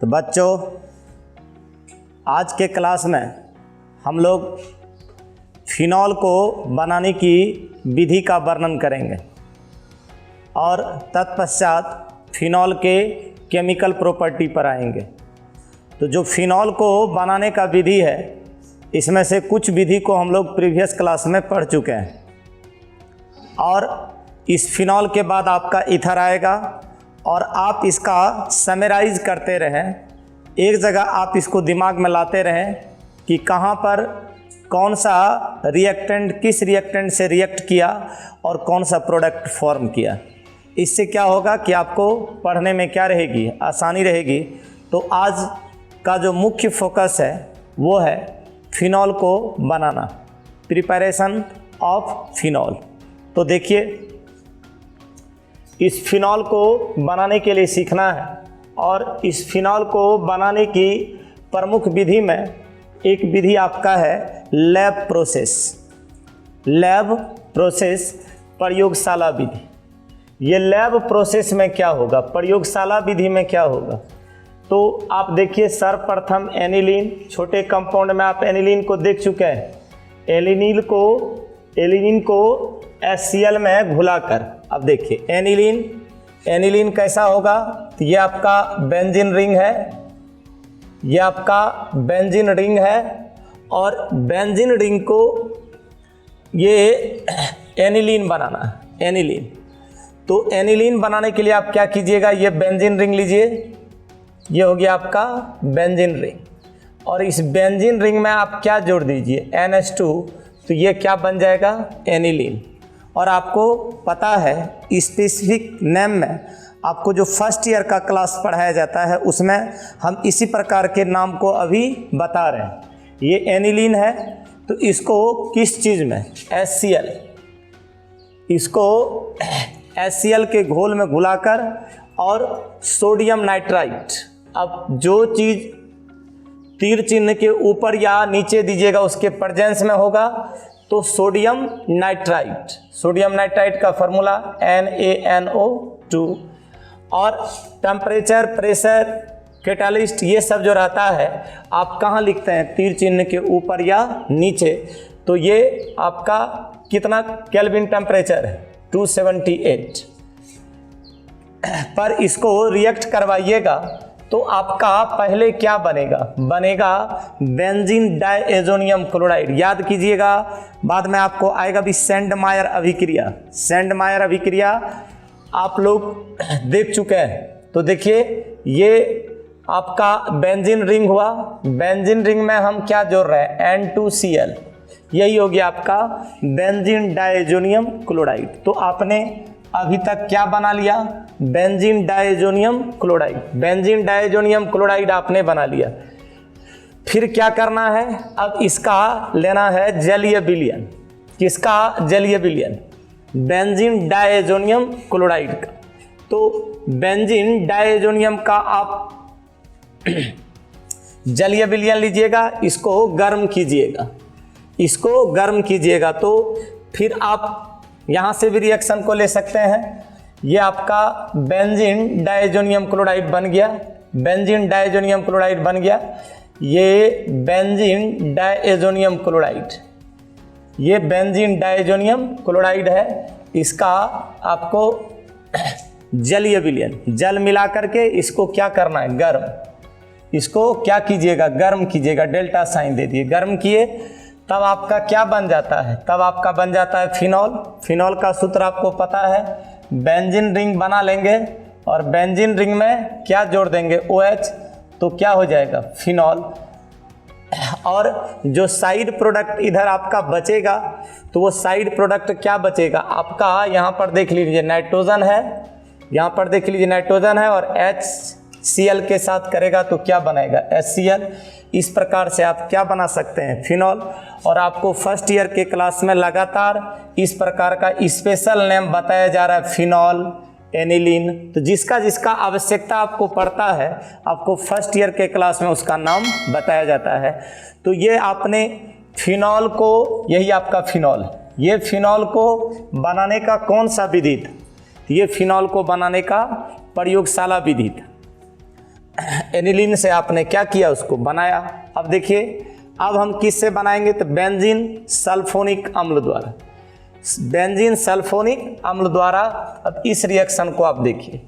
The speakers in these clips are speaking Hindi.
तो बच्चों, आज के क्लास में हम लोग फिनॉल को बनाने की विधि का वर्णन करेंगे और तत्पश्चात फिनॉल के केमिकल प्रॉपर्टी पर आएंगे। तो जो फिनॉल को बनाने का विधि है, इसमें से कुछ विधि को हम लोग प्रीवियस क्लास में पढ़ चुके हैं और इस फिनॉल के बाद आपका ईथर आएगा और आप इसका समराइज करते रहें। एक जगह आप इसको दिमाग में लाते रहें कि कहाँ पर कौन सा रिएक्टेंट किस रिएक्टेंट से रिएक्ट किया और कौन सा प्रोडक्ट फॉर्म किया। इससे क्या होगा कि आपको पढ़ने में क्या रहेगी, आसानी रहेगी। तो आज का जो मुख्य फोकस है वो है फिनॉल को बनाना, प्रिपरेशन ऑफ फिनॉल। तो देखिए, इस फिनॉल को बनाने के लिए सीखना है और इस फिनॉल को बनाने की प्रमुख विधि में एक विधि आपका है लैब प्रोसेस। लैब प्रोसेस, प्रयोगशाला विधि। ये लैब प्रोसेस में क्या होगा, प्रयोगशाला विधि में क्या होगा, तो आप देखिए सर्वप्रथम एनिलीन, छोटे कंपाउंड में आप एनिलीन को देख चुके हैं। एनिलीन को HCl में घुलाकर, अब देखिए एनिलीन कैसा होगा, तो ये आपका बेंजीन रिंग है, ये आपका बेंजीन रिंग है और बेंजीन रिंग को ये एनिलीन बनाना है, एनिलीन। तो एनिलीन बनाने के लिए आप क्या कीजिएगा, ये बेंजीन रिंग लीजिए, ये हो गया आपका बेंजीन रिंग और इस बेंजीन रिंग में आप क्या जोड़ दीजिए, NH2, तो ये क्या बन जाएगा, एनिलीन। और आपको पता है स्पेसिफिक नेम में आपको जो फर्स्ट ईयर का क्लास पढ़ाया जाता है उसमें हम इसी प्रकार के नाम को अभी बता रहे हैं। ये एनिलीन है, तो इसको किस चीज़ में, HCl, इसको HCl के घोल में घुलाकर और सोडियम नाइट्राइट, अब जो चीज़ तीर चिन्ह के ऊपर या नीचे दीजिएगा उसके प्रेजेंस में होगा तो सोडियम नाइट्राइट। सोडियम नाइट्राइट का फॉर्मूला NaNO2 और टेम्परेचर, प्रेशर, कैटालिस्ट, ये सब जो रहता है आप कहाँ लिखते हैं, तीर चिन्ह के ऊपर या नीचे। तो ये आपका कितना केल्विन टेम्परेचर है, 278 पर इसको रिएक्ट करवाइएगा तो आपका पहले क्या बनेगा, बेंजीन डायएजोनियम क्लोराइड। याद कीजिएगा, बाद में आपको आएगा भी सेंडमायर अभिक्रिया। सेंडमायर अभिक्रिया आप लोग देख चुके हैं। तो देखिए, ये आपका बेंजीन रिंग हुआ, बेंजीन रिंग में हम क्या जोड़ रहे हैं, N2Cl, यही हो गया आपका बेंजीन डायएजोनियम क्लोराइड। तो आपने अभी तक क्या बना लिया, बेंजीन डायएजोनियम क्लोराइड। बेंजीन डायएजोनियम क्लोराइड आपने बना लिया। फिर क्या करना है, अब इसका लेना है जलीय विलयन। किसका जलीय विलयन, बेंजीन डायएजोनियम क्लोराइड का। तो बेंजीन डायएजोनियम का आप जलीय विलयन लीजिएगा, इसको गर्म कीजिएगा, तो फिर आप यहाँ से भी रिएक्शन को ले सकते हैं। ये आपका बेंजीन डायएजोनियम क्लोराइड बन गया, बेंजीन डायएजोनियम क्लोराइड बन गया। ये बेंजीन डायएजोनियम क्लोराइड, ये बेंजीन डायएजोनियम क्लोराइड है। इसका आपको जलीय विलयन, जल मिला करके इसको क्या करना है, गर्म। इसको क्या कीजिएगा, गर्म कीजिएगा, डेल्टा साइन दे दिए, गर्म किए, तब आपका क्या बन जाता है, तब आपका बन जाता है फिनॉल। फिनॉल का सूत्र आपको पता है, बेंजीन रिंग बना लेंगे और बेंजीन रिंग में क्या जोड़ देंगे, OH, तो क्या हो जाएगा, फिनॉल। और जो साइड प्रोडक्ट इधर आपका बचेगा, तो वो साइड प्रोडक्ट क्या बचेगा आपका, यहाँ पर देख लीजिए नाइट्रोजन है, यहाँ पर देख लीजिए नाइट्रोजन है और HCl के साथ करेगा तो क्या बनेगा, HCl। इस प्रकार से आप क्या बना सकते हैं, फिनॉल। और आपको फर्स्ट ईयर के क्लास में लगातार इस प्रकार का स्पेशल नेम बताया जा रहा है, फिनॉल, एनिलीन। तो जिसका जिसका आवश्यकता आपको पड़ता है, आपको फर्स्ट ईयर के क्लास में उसका नाम बताया जाता है। तो ये आपने फिनॉल को, यही आपका फिनॉल, ये फिनॉल को बनाने का कौन सा विधि था, ये फिनॉल को बनाने का प्रयोगशाला विधि था। एनिलीन से आपने क्या किया, उसको बनाया। अब देखिए, अब हम किससे बनाएंगे, तो बेंजीन सल्फोनिक अम्ल द्वारा। बेंजीन सल्फोनिक अम्ल द्वारा। अब इस रिएक्शन को आप देखिए,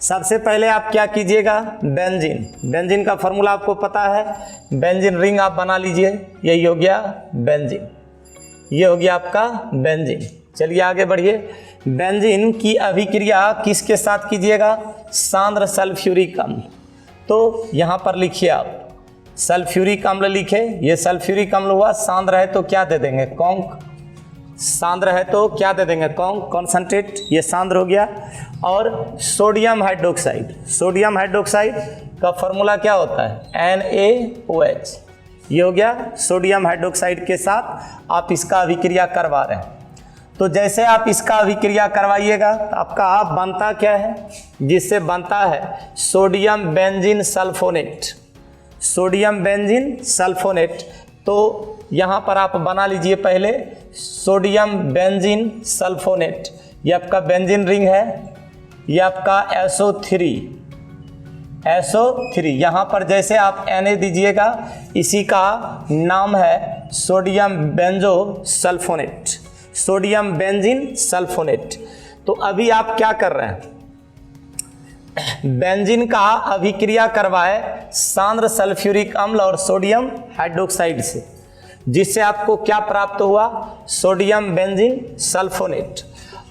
सबसे पहले आप क्या कीजिएगा, बेंजीन का फॉर्मूला आपको पता है, बेंजीन रिंग आप बना लीजिए। यही हो गया बेंजीन, ये हो गया आपका बेंजीन। चलिए आगे बढ़िए। बेंजीन की अभिक्रिया किसके साथ कीजिएगा, सांद्र सल्फ्यूरिक अम्ल। तो यहाँ पर लिखिए आप सल्फ्यूरिक अम्ल लिखे, ये सल्फ्यूरिक अम्ल हुआ। सांद्र है तो क्या दे देंगे, कॉन्क। सांद्र है तो क्या दे देंगे, कॉन्सनट्रेट, ये सांद्र हो गया। और सोडियम हाइड्रोक्साइड, सोडियम हाइड्रोक्साइड का फॉर्मूला क्या होता है, NaOH। ये हो गया सोडियम हाइड्रोक्साइड के साथ आप इसका अभिक्रिया करवा रहे हैं। तो जैसे आप इसका अभिक्रिया करवाइएगा तो आपका आप बनता क्या है, जिससे बनता है sodium benzene sulfonate, sodium benzene sulphonate. तो यहाँ पर आप बना लीजिए पहले सोडियम बेंजीन सल्फोनेट। ये आपका बेंजीन रिंग है, ये आपका SO3। यहाँ पर जैसे आप Na दीजिएगा, इसी का नाम है sodium benzo sulphonate, sodium benzene sulphonate. तो अभी आप क्या कर रहे हैं, बेंजीन का अभिक्रिया करवाए सांद्र सल्फ्यूरिक अम्ल और सोडियम हाइड्रोक्साइड से, जिससे आपको क्या प्राप्त हुआ, सोडियम बेंजीन सल्फोनेट।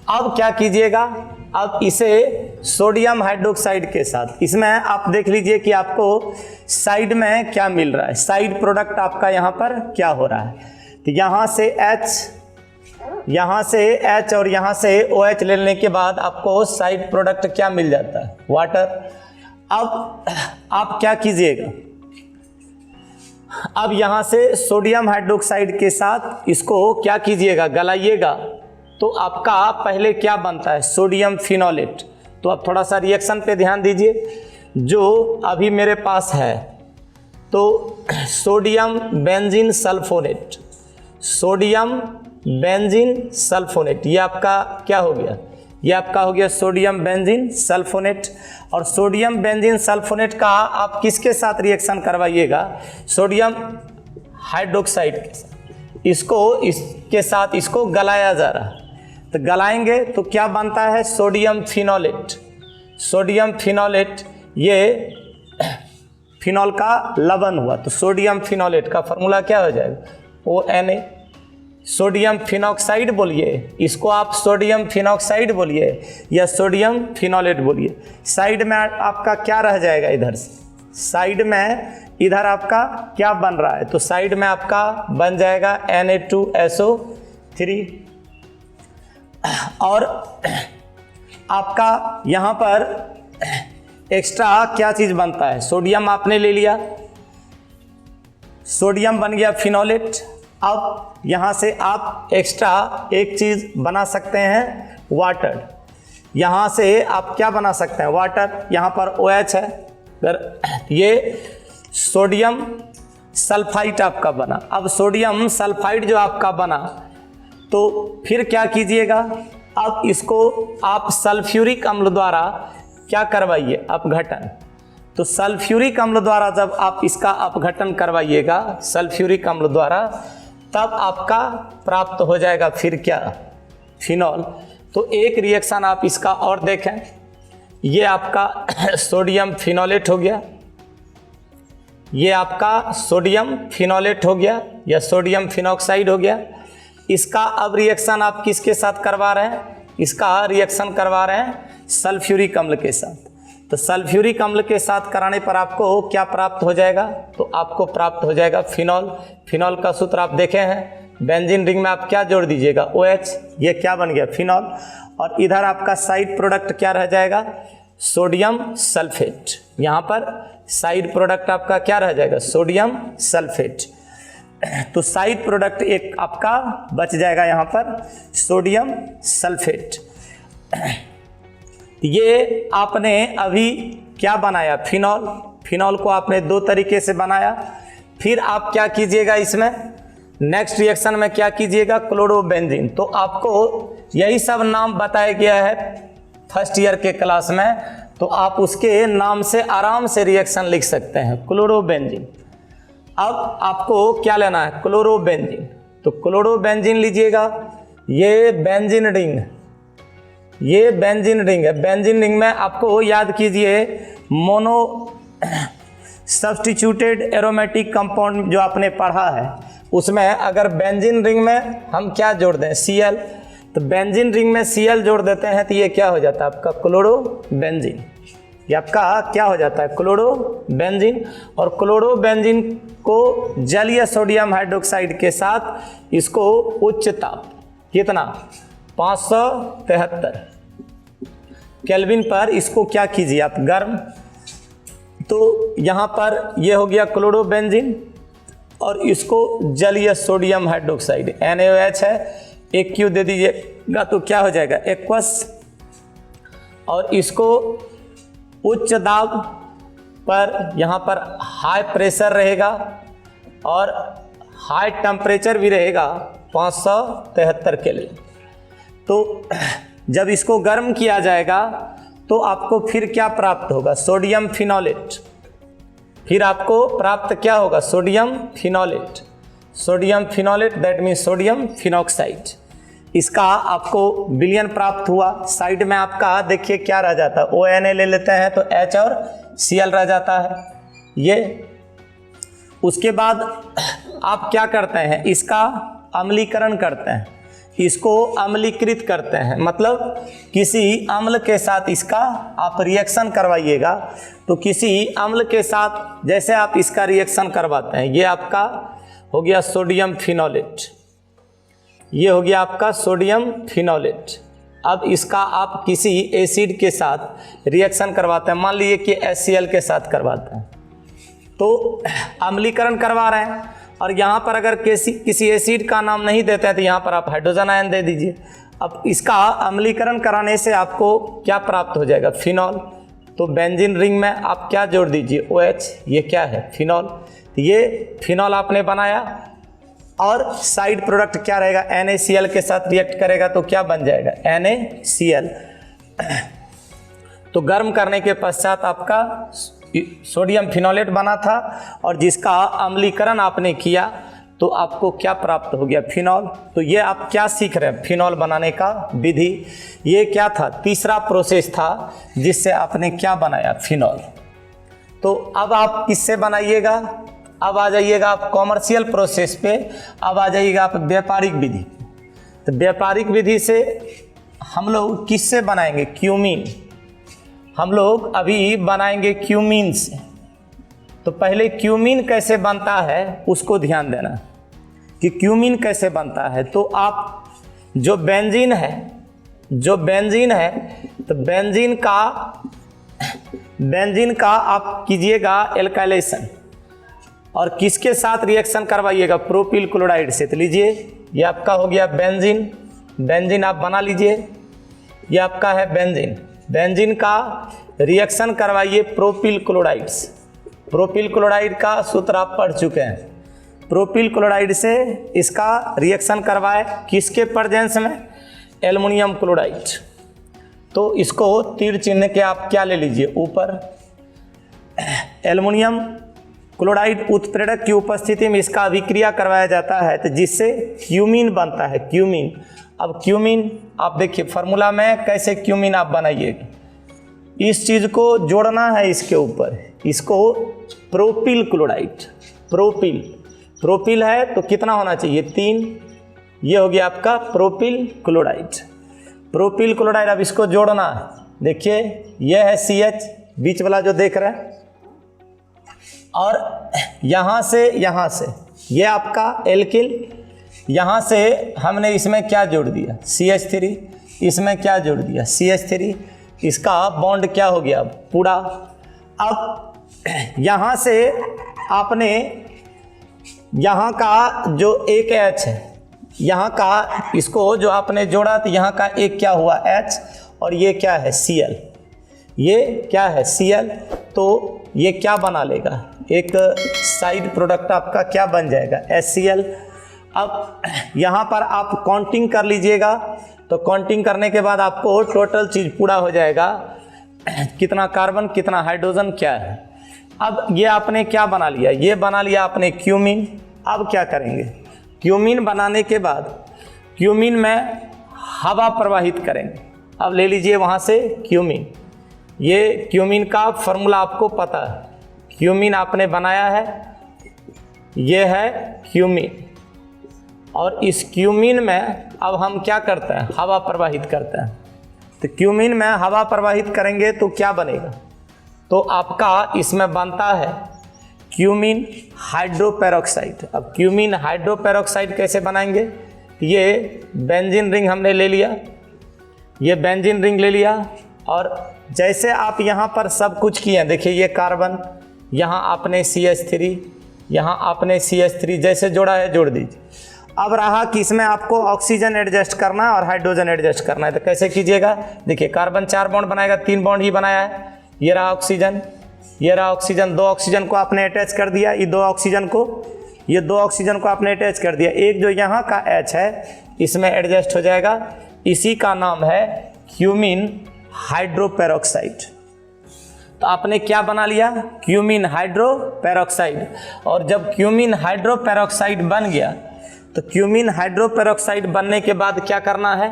अब क्या कीजिएगा, अब इसे सोडियम हाइड्रोक्साइड के साथ, इसमें आप देख लीजिए कि आपको साइड में क्या मिल रहा है, साइड प्रोडक्ट आपका यहाँ पर क्या हो रहा है। तो यहाँ से H और यहाँ से OH लेने के बाद आपको साइड प्रोडक्ट क्या मिल जाता है, वाटर। अब आप क्या कीजिएगा, अब यहाँ से सोडियम हाइड्रोक्साइड के साथ इसको क्या कीजिएगा, गलाइएगा। तो आपका पहले क्या बनता है, सोडियम फिनोलेट। तो अब थोड़ा सा रिएक्शन पे ध्यान दीजिए, जो अभी मेरे पास है, तो sodium benzene sulfonate, sodium benzene sulfonate, ये आपका क्या हो गया, ये आपका हो गया सोडियम बेंजीन सल्फोनेट। और सोडियम बेंजीन सल्फोनेट का आप किसके साथ रिएक्शन करवाइएगा, सोडियम हाइड्रोक्साइड के साथ। इसके साथ इसको गलाया जा रहा है। तो गलाएंगे तो क्या बनता है, सोडियम फिनोलेट, सोडियम फिनोलेट, ये फिनॉल का लवण हुआ। तो सोडियम फिनोलेट का फॉर्मूला क्या हो जाएगा, ONA। सोडियम फिनॉक्साइड बोलिए, इसको आप सोडियम फिनॉक्साइड बोलिए या सोडियम फिनोलेट बोलिए। साइड में आपका क्या रह जाएगा, इधर से साइड में इधर आपका क्या बन रहा है, तो साइड में आपका बन जाएगा Na2SO3। और आपका यहाँ पर एक्स्ट्रा क्या चीज़ बनता है, सोडियम आपने ले लिया, सोडियम बन गया फिनोलेट। अब यहाँ से आप एक्स्ट्रा एक चीज़ बना सकते हैं, वाटर। यहाँ से आप क्या बना सकते हैं, वाटर। यहाँ पर OH है, अगर ये सोडियम सल्फाइड आपका बना। अब सोडियम सल्फाइड जो आपका बना, तो फिर क्या कीजिएगा, अब इसको आप सल्फ्यूरिक अम्ल द्वारा क्या करवाइए, अपघटन। तो सल्फ्यूरिक अम्ल द्वारा जब आप इसका अपघटन करवाइएगा सल्फ्यूरिक अम्ल द्वारा, तब आपका प्राप्त हो जाएगा फिर क्या, फिनॉल। तो एक रिएक्शन आप इसका और देखें, ये आपका सोडियम फिनोलेट हो गया, ये आपका सोडियम फिनोलेट हो गया या सोडियम फिनॉक्साइड हो गया। इसका अब रिएक्शन आप किसके साथ करवा रहे हैं, इसका रिएक्शन करवा रहे हैं सल्फ्यूरिक अम्ल के साथ। तो सल्फ्यूरिक अम्ल के साथ कराने पर आपको क्या प्राप्त हो जाएगा, तो आपको प्राप्त हो जाएगा फिनॉल। फिनॉल का सूत्र आप देखे हैं, बेंजीन रिंग में आप क्या जोड़ दीजिएगा, OH, ये क्या बन गया, फिनॉल। और इधर आपका साइड प्रोडक्ट क्या रह जाएगा, सोडियम सल्फेट। यहाँ पर साइड प्रोडक्ट आपका क्या रह जाएगा, सोडियम सल्फेट। तो साइड प्रोडक्ट एक आपका बच जाएगा यहाँ पर, सोडियम सल्फेट। ये आपने अभी क्या बनाया, फिनॉल। फिनॉल को आपने दो तरीके से बनाया। फिर आप क्या कीजिएगा, इसमें नेक्स्ट रिएक्शन में क्या कीजिएगा, क्लोरोबेंजीन। तो आपको यही सब नाम बताया गया है फर्स्ट ईयर के क्लास में, तो आप उसके नाम से आराम से रिएक्शन लिख सकते हैं, क्लोरोबेंजीन। अब आपको क्या लेना है, क्लोरोबेंजीन। तो क्लोरोबेंजीन लीजिएगा, ये बेंजीन रिंग, ये बेंजीन रिंग है। बेंजीन रिंग में आपको याद कीजिए मोनो सब्स्टिट्यूटेड एरोमेटिक कंपाउंड जो आपने पढ़ा है, उसमें अगर बेंजीन रिंग में हम क्या जोड़ दें, Cl, तो बेंजीन रिंग में Cl जोड़ देते हैं तो ये क्या हो जाता है आपका क्लोरोबेंजीन। ये आपका क्या हो जाता है, क्लोरोबेंजीन। और क्लोरोबेंजीन को जलीय सोडियम हाइड्रोक्साइड के साथ इसको उच्च ताप कितना 573 केल्विन पर इसको क्या कीजिए आप गर्म। तो यहाँ पर ये हो गया क्लोरोबेंजीन और इसको जलीय सोडियम हाइड्रोक्साइड NaOH है, एक क्यू दे दीजिएगा तो क्या हो जाएगा एक्वस। और इसको उच्च दाब पर यहाँ पर हाई प्रेशर रहेगा और हाई टेम्परेचर भी रहेगा 573 केल्विन। तो जब इसको गर्म किया जाएगा तो आपको फिर क्या प्राप्त होगा, सोडियम फिनोलेट। फिर आपको प्राप्त क्या होगा, sodium phenolate. Sodium phenolate that means sodium phenoxide. इसका आपको विलयन प्राप्त हुआ। साइड में आपका देखिए क्या रह जाता है, ONA ले लेते हैं तो H और Cl रह जाता है ये। उसके बाद आप क्या करते हैं, इसका अम्लीकरण करते हैं, इसको अम्लीकृत करते हैं। मतलब किसी अम्ल के साथ इसका आप रिएक्शन करवाइएगा तो किसी अम्ल के साथ जैसे आप इसका रिएक्शन करवाते हैं, ये आपका हो गया सोडियम फिनोलेट, ये हो गया आपका सोडियम फिनोलेट। अब इसका आप किसी एसिड के साथ रिएक्शन करवाते हैं, मान लीजिए कि HCl के साथ करवाते हैं, तो अम्लीकरण करवा रहे हैं। और यहाँ पर अगर किसी एसिड का नाम नहीं देते हैं तो यहाँ पर आप हाइड्रोजन आयन दे दीजिए। अब इसका अम्लीकरण कराने से आपको क्या प्राप्त हो जाएगा, फिनॉल। तो बेंजीन रिंग में आप क्या जोड़ दीजिए, OH, ये क्या है फिनॉल। तो ये फिनॉल आपने बनाया और साइड प्रोडक्ट क्या रहेगा, NaCl के साथ रिएक्ट करेगा तो क्या बन जाएगा, NaCl। तो गर्म करने के पश्चात आपका सोडियम फिनोलेट बना था और जिसका अम्लीकरण आपने किया तो आपको क्या प्राप्त हो गया, फिनॉल। तो ये आप क्या सीख रहे हैं, फिनॉल बनाने का विधि। ये क्या था, तीसरा प्रोसेस था जिससे आपने क्या बनाया, फिनॉल। तो अब आप किससे बनाइएगा, अब आ जाइएगा आप कॉमर्शियल प्रोसेस पे, अब आ जाइएगा आप व्यापारिक विधि। तो व्यापारिक विधि से हम लोग किससे बनाएंगे, क्यूमीन। हम लोग अभी बनाएंगे क्यूमीन से। तो पहले क्यूमीन कैसे बनता है उसको ध्यान देना कि क्यूमीन कैसे बनता है। तो आप जो बेंजीन है तो बेंजीन का आप कीजिएगा एल्काइलेशन और किसके साथ रिएक्शन करवाइएगा, प्रोपिल क्लोराइड से। तो लीजिए ये आपका हो गया बेंजीन आप बना लीजिए, ये आपका है बेंजीन का रिएक्शन करवाइए प्रोपिल क्लोराइड से। प्रोपिल क्लोराइड का सूत्र आप पढ़ चुके हैं। प्रोपिल क्लोराइड से इसका रिएक्शन करवाए किसके प्रेजेंस में, एल्युमिनियम क्लोराइड। तो इसको तीर चिन्ह के आप क्या ले लीजिए ऊपर, एल्युमिनियम क्लोराइड उत्प्रेरक की उपस्थिति में इसका अभिक्रिया करवाया जाता है तो जिससे क्यूमीन बनता है, क्यूमीन। अब क्यूमीन आप देखिए फार्मूला में कैसे क्यूमीन आप बनाइएगा, इस चीज़ को जोड़ना है इसके ऊपर, इसको प्रोपिल क्लोराइड, प्रोपिल है तो कितना होना चाहिए, 3। ये हो गया आपका प्रोपिल क्लोराइड। अब इसको जोड़ना है, देखिए ये है CH बीच वाला जो देख रहे हैं, और यहाँ से ये आपका एल्किल, यहाँ से हमने इसमें क्या जोड़ दिया, CH3, इसमें क्या जोड़ दिया, CH3। इसका बॉन्ड क्या हो गया पूरा। अब यहाँ से आपने यहाँ का जो एक H है, यहाँ का इसको जो आपने जोड़ा तो यहाँ का एक क्या हुआ H और ये क्या है Cl, ये क्या है Cl। तो ये क्या बना लेगा, एक साइड प्रोडक्ट आपका क्या बन जाएगा, HCl। अब यहाँ पर आप काउंटिंग कर लीजिएगा, तो काउंटिंग करने के बाद आपको टोटल चीज़ पूरा हो जाएगा कितना कार्बन कितना हाइड्रोजन क्या है। अब ये आपने क्या बना लिया, ये बना लिया आपने क्यूमीन। अब क्या करेंगे, क्यूमीन बनाने के बाद क्यूमीन में हवा प्रवाहित करेंगे। अब ले लीजिए वहाँ से क्यूमीन, ये क्यूमीन का फॉर्मूला आपको पता है, क्यूमीन आपने बनाया है, ये है क्यूमीन। और इस क्यूमीन में अब हम क्या करते हैं, हवा प्रवाहित करते हैं। तो क्यूमीन में हवा प्रवाहित करेंगे तो क्या बनेगा, तो आपका इसमें बनता है क्यूमीन हाइड्रोपेरोक्साइड। अब क्यूमीन हाइड्रोपेरोक्साइड कैसे बनाएंगे, ये बेंजीन रिंग हमने ले लिया, ये बेंजीन रिंग ले लिया, और जैसे आप यहाँ पर सब कुछ किए हैं, देखिए ये कार्बन, यहाँ आपने CH3, यहाँ आपने CH3 जैसे जोड़ा है जोड़ दीजिए। अब रहा कि इसमें आपको ऑक्सीजन एडजस्ट करना है और हाइड्रोजन एडजस्ट करना है, तो कैसे कीजिएगा, देखिए कार्बन 4 बॉन्ड बनाएगा, 3 बॉन्ड ही बनाया है, ये रहा ऑक्सीजन, ये रहा ऑक्सीजन, 2 ऑक्सीजन को आपने अटैच कर दिया, ये 2 ऑक्सीजन को आपने अटैच कर दिया। एक जो यहाँ का H है इसमें एडजस्ट हो जाएगा, इसी का नाम है क्यूमीन हाइड्रोपेरोक्साइड। तो आपने क्या बना लिया, क्यूमीन हाइड्रोपेरोक्साइड। और जब क्यूमीन हाइड्रोपेरोक्साइड बन गया तो क्यूमीन हाइड्रोपेरोक्साइड बनने के बाद क्या करना है,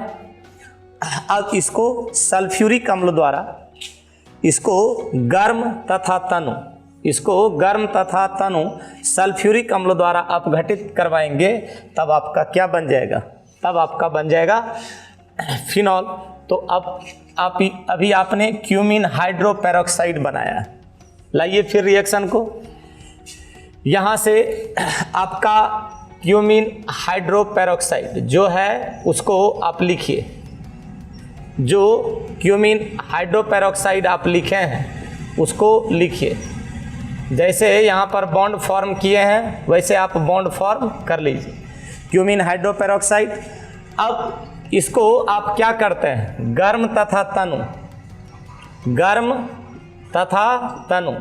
अब इसको सल्फ्यूरिक अम्ल द्वारा इसको गर्म तथा तनु सल्फ्यूरिक अम्ल द्वारा अपघटित करवाएंगे, तब आपका क्या बन जाएगा, तब आपका बन जाएगा फिनॉल। तो अब अभी आपने क्यूमीन हाइड्रोपेरोक्साइड बनाया है। लाइए फिर रिएक्शन को, यहाँ से आपका क्यूमीन हाइड्रोपेरोक्साइड जो है उसको आप लिखिए, जो क्यूमीन हाइड्रोपेरोक्साइड आप लिखे हैं उसको लिखिए। जैसे यहाँ पर बॉन्ड फॉर्म किए हैं वैसे आप बॉन्ड फॉर्म कर लीजिए, क्यूमीन हाइड्रोपेरोक्साइड। अब इसको आप क्या करते हैं, गर्म तथा तनु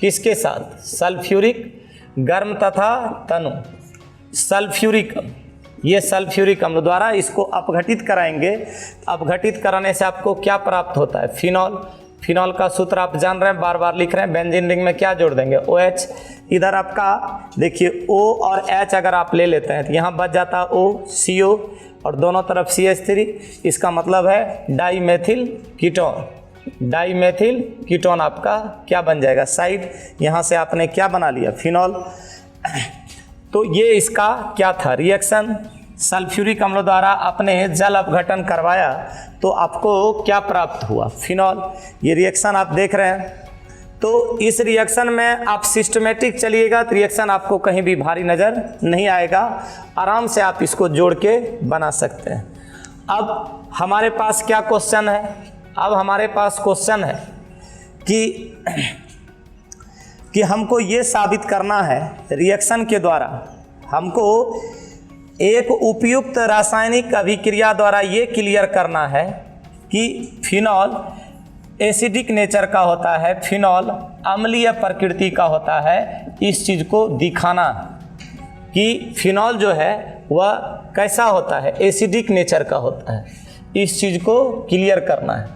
किसके साथ, सल्फ्यूरिक, गर्म तथा तनु सल्फ्यूरिक, ये सल्फ्यूरिक अम्ल द्वारा इसको अपघटित कराएंगे। अपघटित कराने से आपको क्या प्राप्त होता है, फिनॉल। फिनॉल का सूत्र आप जान रहे हैं, बार बार लिख रहे हैं, बेंजीन रिंग में क्या जोड़ देंगे, OH। इधर आपका देखिए O और H अगर आप ले लेते हैं तो यहाँ बच जाता है OCO और दोनों तरफ CH3, इसका मतलब है डाईमेथिल कीटोन। डाईमेथिल कीटोन आपका क्या बन जाएगा, साइड। यहाँ से आपने क्या बना लिया, फिनॉल। तो ये इसका क्या था रिएक्शन, सल्फ्यूरिक अम्ल द्वारा आपने जल अपघटन करवाया तो आपको क्या प्राप्त हुआ, फिनॉल। ये रिएक्शन आप देख रहे हैं। तो इस रिएक्शन में आप सिस्टमेटिक चलिएगा तो रिएक्शन आपको कहीं भी भारी नज़र नहीं आएगा, आराम से आप इसको जोड़ के बना सकते हैं। अब हमारे पास क्या क्वेश्चन है, अब हमारे पास क्वेश्चन है कि हमको ये साबित करना है रिएक्शन के द्वारा, हमको एक उपयुक्त रासायनिक अभिक्रिया द्वारा ये क्लियर करना है कि फिनॉल एसिडिक नेचर का होता है, फिनॉल अम्लीय प्रकृति का होता है। इस चीज़ को दिखाना कि फिनॉल जो है वह कैसा होता है, एसिडिक नेचर का होता है। इस चीज़ को क्लियर करना है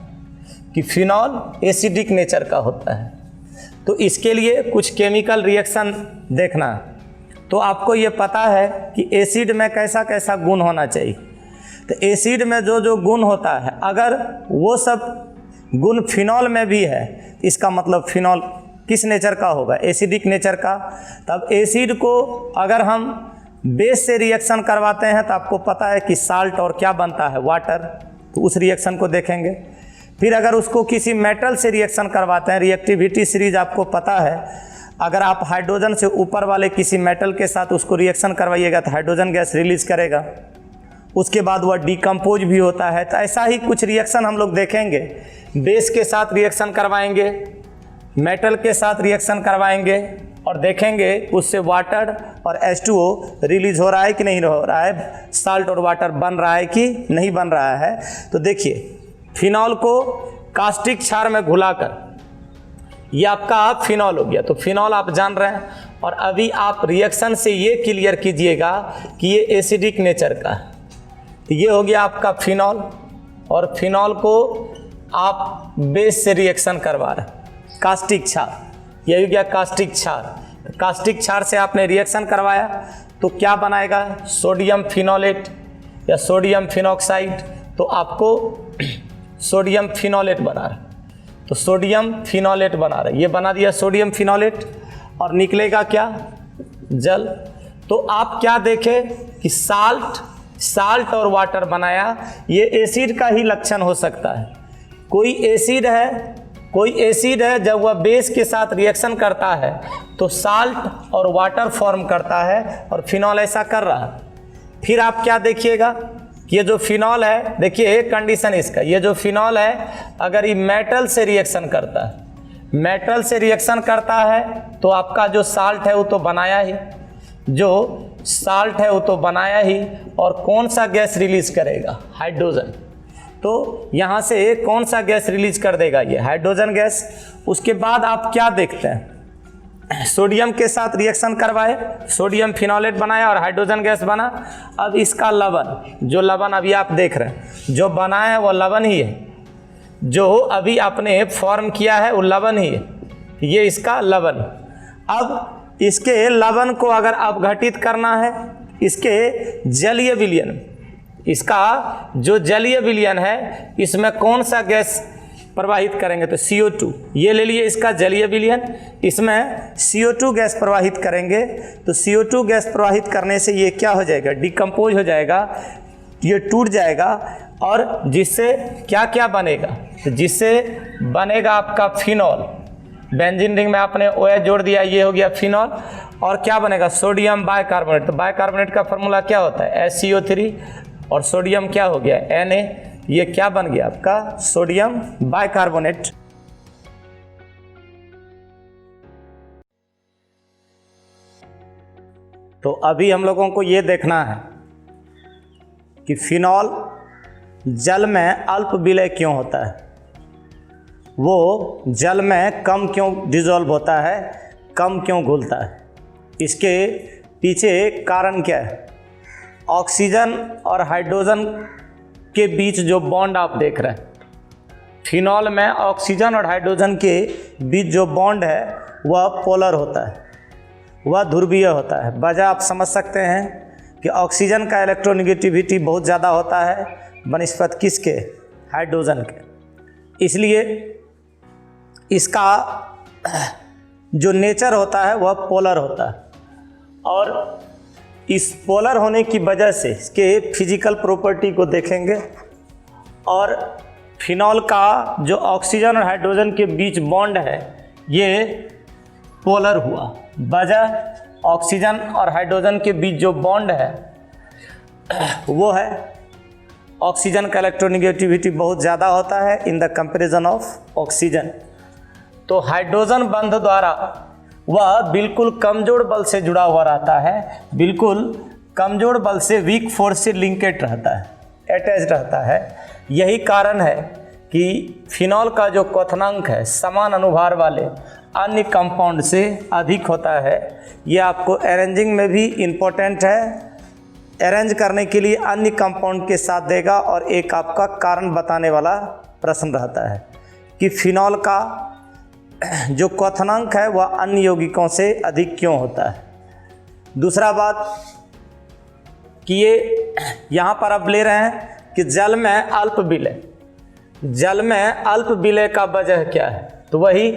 कि फिनॉल एसिडिक नेचर का होता है। तो इसके लिए कुछ केमिकल रिएक्शन देखना है। तो आपको ये पता है कि एसिड में कैसा कैसा गुण होना चाहिए। तो एसिड में जो जो गुण होता है अगर वो सब गुण फिनॉल में भी है, इसका मतलब फिनॉल किस नेचर का होगा, एसिडिक नेचर का। तब एसिड को अगर हम बेस से रिएक्शन करवाते हैं तो आपको पता है कि साल्ट और क्या बनता है, वाटर। तो उस रिएक्शन को देखेंगे। फिर अगर उसको किसी मेटल से रिएक्शन करवाते हैं, रिएक्टिविटी सीरीज आपको पता है, अगर आप हाइड्रोजन से ऊपर वाले किसी मेटल के साथ उसको रिएक्शन करवाइएगा तो हाइड्रोजन गैस रिलीज करेगा, उसके बाद वह डिकम्पोज भी होता है। तो ऐसा ही कुछ रिएक्शन हम लोग देखेंगे। बेस के साथ रिएक्शन करवाएंगे, मेटल के साथ रिएक्शन करवाएंगे और देखेंगे उससे वाटर और H2O रिलीज हो रहा है कि नहीं हो रहा है, साल्ट और वाटर बन रहा है कि नहीं बन रहा है। तो देखिए फिनॉल को कास्टिक क्षार में घुलाकर ये आपका फिनॉल हो गया। तो फिनॉल आप जान रहे हैं। और अभी आप रिएक्शन से ये क्लियर कीजिएगा कि ये एसिडिक नेचर का है। तो ये हो गया आपका फिनॉल। और फिनॉल को आप बेस से रिएक्शन करवा रहे हैं, कास्टिक क्षार, ये हो गया कास्टिक क्षार। कास्टिक क्षार से आपने रिएक्शन करवाया तो क्या बनाएगा, सोडियम फिनोलेट या सोडियम फिनॉक्साइड, तो आपको सोडियम फिनोलेट बना रहा है, तो सोडियम फिनोलेट बना रहा है, ये बना दिया सोडियम फिनोलेट, और निकलेगा क्या, जल। तो आप क्या देखें कि साल्ट और वाटर बनाया, ये एसिड का ही लक्षण हो सकता है। कोई एसिड है जब वह बेस के साथ रिएक्शन करता है तो साल्ट और वाटर फॉर्म करता है, और फिनॉल ऐसा कर रहा है। फिर आप क्या देखिएगा, ये जो फिनॉल है, देखिए एक कंडीशन इसका, ये जो फिनॉल है अगर ये मेटल से रिएक्शन करता है, मेटल से रिएक्शन करता है तो आपका जो साल्ट है वो तो बनाया ही, और कौन सा गैस रिलीज करेगा, हाइड्रोजन। तो यहाँ से कौन सा गैस रिलीज कर देगा, ये हाइड्रोजन गैस। उसके बाद आप क्या देखते हैं, सोडियम के साथ रिएक्शन करवाए, सोडियम फिनोलेट बनाया और हाइड्रोजन गैस बना। अब इसका लवण, जो लवण अभी आप देख रहे हैं, जो बना है वो लवण ही है, जो अभी आपने फॉर्म किया है वो लवण ही है, ये इसका लवण। अब इसके लवण को अगर अपघटित करना है, इसके जलीय विलयन, इसका जो जलीय विलयन है इसमें कौन सा गैस प्रवाहित करेंगे, तो CO2, ये ले लिए इसका जलीय विलयन, इसमें CO2 गैस प्रवाहित करेंगे। तो CO2 गैस प्रवाहित करने से ये क्या हो जाएगा, डिकम्पोज हो जाएगा, ये टूट जाएगा, और जिससे क्या क्या बनेगा, तो जिससे बनेगा आपका फिनॉल। बेंजीन रिंग में आपने OH जोड़ दिया, ये हो गया फिनॉल। और क्या बनेगा, सोडियम बाइकार्बोनेट। तो बाइकार्बोनेट का फॉर्मूला क्या होता है, SCO3, और सोडियम क्या हो गया, Na, ये क्या बन गया आपका, सोडियम बाइकार्बोनेट। तो अभी हम लोगों को ये देखना है कि फिनॉल जल में अल्प विलय क्यों होता है, वो जल में कम क्यों डिजोल्व होता है, कम क्यों घुलता है, इसके पीछे कारण क्या है। ऑक्सीजन और हाइड्रोजन के बीच जो बॉन्ड आप देख रहे हैं, फिनॉल में ऑक्सीजन और हाइड्रोजन के बीच जो बॉन्ड है वह पोलर होता है, वह ध्रुवीय होता है। वजह आप समझ सकते हैं कि ऑक्सीजन का इलेक्ट्रोनेगेटिविटी बहुत ज़्यादा होता है बनस्पत किसके, हाइड्रोजन के। इसलिए इसका जो नेचर होता है वह पोलर होता है, और इस पोलर होने की वजह से इसके फिजिकल प्रॉपर्टी को देखेंगे। और फिनॉल का जो ऑक्सीजन और हाइड्रोजन के बीच बॉन्ड है ये पोलर हुआ। वजह ऑक्सीजन और हाइड्रोजन के बीच जो बॉन्ड है वो है, ऑक्सीजन का इलेक्ट्रोनेगेटिविटी बहुत ज़्यादा होता है in the comparison of oxygen. तो हाइड्रोजन बंध द्वारा वह बिल्कुल कमज़ोर बल से जुड़ा हुआ रहता है, बिल्कुल कमज़ोर बल से, वीक फोर्स से लिंकेड रहता है, अटैच रहता है। यही कारण है कि फिनॉल का जो क्वथनांक है समान अनुभार वाले अन्य कंपाउंड से अधिक होता है। ये आपको अरेंजिंग में भी इम्पोर्टेंट है, अरेंज करने के लिए अन्य कंपाउंड के साथ देगा। और एक आपका कारण बताने वाला प्रश्न रहता है कि फिनॉल का जो क्वथनांक है वह अन्य यौगिकों से अधिक क्यों होता है। दूसरा बात कि ये यहाँ पर अब ले रहे हैं कि जल में अल्प विलय, जल में अल्प विलय का वजह क्या है, तो वही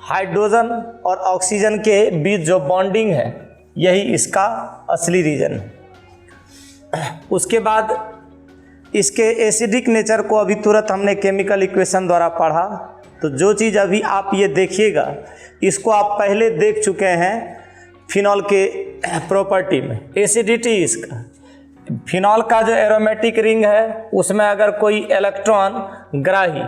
हाइड्रोजन और ऑक्सीजन के बीच जो बॉन्डिंग है यही इसका असली रीजन है। उसके बाद इसके एसिडिक नेचर को अभी तुरंत हमने केमिकल इक्वेशन द्वारा पढ़ा। तो जो चीज़ अभी आप ये देखिएगा इसको आप पहले देख चुके हैं फिनॉल के प्रॉपर्टी में, एसिडिटी इसका। फिनॉल का जो एरोमेटिक रिंग है उसमें अगर कोई इलेक्ट्रॉन ग्राही,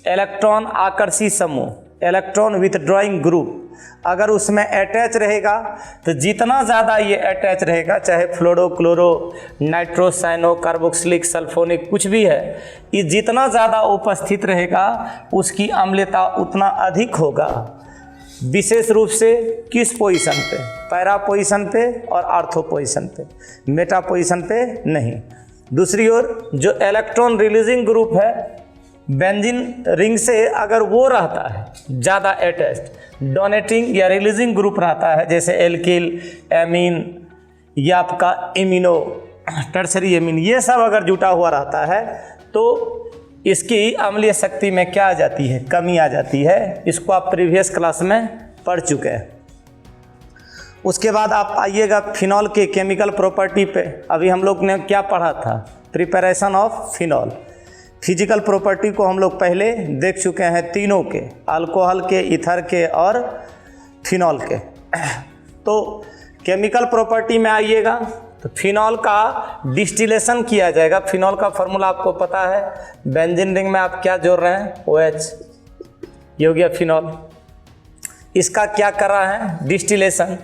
इलेक्ट्रॉन आकर्षी समूह, इलेक्ट्रॉन विथड्रॉइंग ग्रुप अगर उसमें अटैच रहेगा तो जितना ज़्यादा ये अटैच रहेगा, चाहे fluoro, chloro, nitro, cyano, carboxylic, sulphonic कुछ भी है, ये जितना ज़्यादा उपस्थित रहेगा उसकी अम्लता उतना अधिक होगा। विशेष रूप से किस पोजीशन पे, पैरा पोजीशन पे और आर्थो पोजीशन पे, मेटा पोजीशन पे नहीं। दूसरी ओर जो इलेक्ट्रॉन रिलीजिंग ग्रुप है बेंजीन रिंग से अगर वो रहता है ज़्यादा अटैच्ड, डोनेटिंग या रिलीजिंग ग्रुप रहता है, जैसे एल्किल, एमीन या आपका इमिनो, टर्सरी एमीन, ये सब अगर जुटा हुआ रहता है तो इसकी अम्लीय शक्ति में क्या आ जाती है, कमी आ जाती है। इसको आप प्रीवियस क्लास में पढ़ चुके हैं। उसके बाद आप आइएगा फिनॉल के केमिकल प्रॉपर्टी पे। अभी हम लोग ने क्या पढ़ा था, preparation of phenol. Physical property को हम लोग पहले देख चुके हैं, तीनों के, अल्कोहल के, ईथर के और फिनॉल के। तो केमिकल प्रॉपर्टी में आइएगा तो फिनॉल का डिस्टिलेशन किया जाएगा। फिनॉल का फॉर्मूला आपको पता है, बेंजीन रिंग में आप क्या जोड़ रहे हैं, OH, ये हो गया फिनॉल। इसका क्या कर रहा है, डिस्टिलेशन,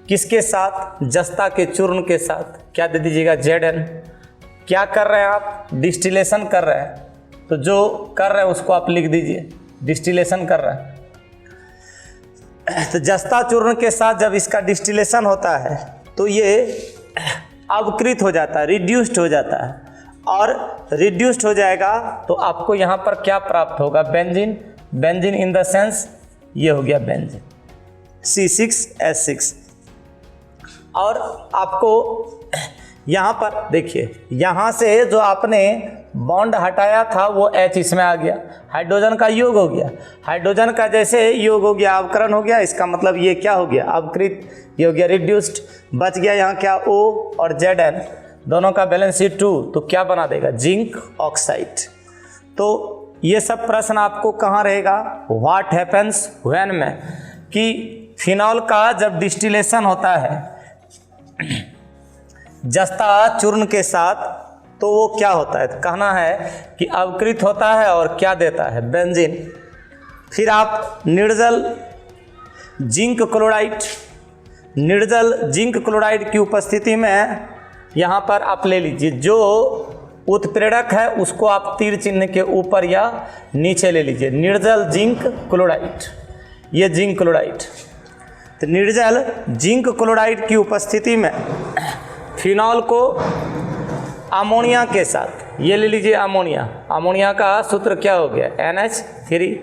किसके साथ, जस्ता के चूर्ण के साथ, क्या दे दीजिएगा, Zn। क्या कर रहे हैं आप, डिस्टिलेशन कर रहे हैं, तो जो कर रहे हैं उसको आप लिख दीजिए, डिस्टिलेशन कर रहे हैं। तो जस्ता चूर्ण के साथ जब इसका डिस्टिलेशन होता है तो ये अवकृत हो जाता है, रिड्यूस्ड हो जाता है, और रिड्यूस्ड हो जाएगा तो आपको यहाँ पर क्या प्राप्त होगा, benzene. Benzene in the sense ये हो गया बेंजीन, C6H6। और आपको यहाँ पर देखिए, यहाँ से जो आपने बॉन्ड हटाया था वो H इसमें आ गया, हाइड्रोजन का योग हो गया। हाइड्रोजन का जैसे योग हो गया, अवकरण हो गया, इसका मतलब ये क्या हो गया, अवकृत, ये हो गया रिड्यूस्ड। बच गया यहाँ क्या, O और Zn, दोनों का बैलेंस 2, तो क्या बना देगा, जिंक ऑक्साइड। तो ये सब प्रश्न आपको कहाँ रहेगा, व्हाट हैपन्स व्हेन में, कि फिनॉल का जब डिस्टिलेशन होता है जस्ता चूर्ण के साथ तो वो क्या होता है, कहना है कि अवकृत होता है और क्या देता है, बेंजीन। फिर आप निर्जल जिंक क्लोराइड, निर्जल जिंक क्लोराइड की उपस्थिति में यहाँ पर आप ले लीजिए, जो उत्प्रेरक है उसको आप तीर चिन्ह के ऊपर या नीचे ले लीजिए, निर्जल जिंक क्लोराइड, ये जिंक क्लोराइड। तो निर्जल जिंक क्लोराइड की उपस्थिति में फिनॉल को अमोनिया के साथ, ये ले लीजिए अमोनिया, अमोनिया का सूत्र क्या हो गया, NH3।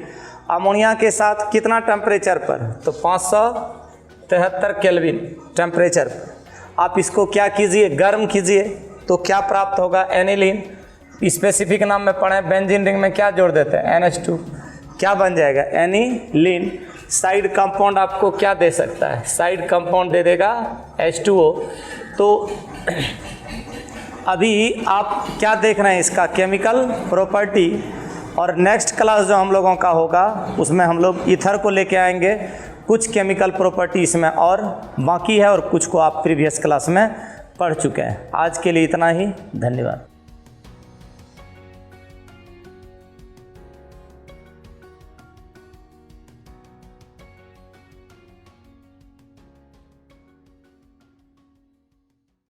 अमोनिया के साथ कितना टेम्परेचर पर, तो 573 केल्विन टेम्परेचर पर आप इसको क्या कीजिए, गर्म कीजिए, तो क्या प्राप्त होगा, एनिलीन। स्पेसिफिक नाम में पढ़े, बेंजीन रिंग में क्या जोड़ देते हैं, NH2, क्या बन जाएगा, एनिलीन। साइड कंपाउंड आपको क्या दे सकता है, साइड कंपाउंड दे देगा H2O। तो अभी आप क्या देख रहे हैं, इसका केमिकल प्रॉपर्टी। और नेक्स्ट क्लास जो हम लोगों का होगा उसमें हम लोग ईथर को लेके आएंगे, कुछ केमिकल प्रॉपर्टी इसमें और बाकी है, और कुछ को आप प्रीवियस क्लास में पढ़ चुके हैं। आज के लिए इतना ही, धन्यवाद।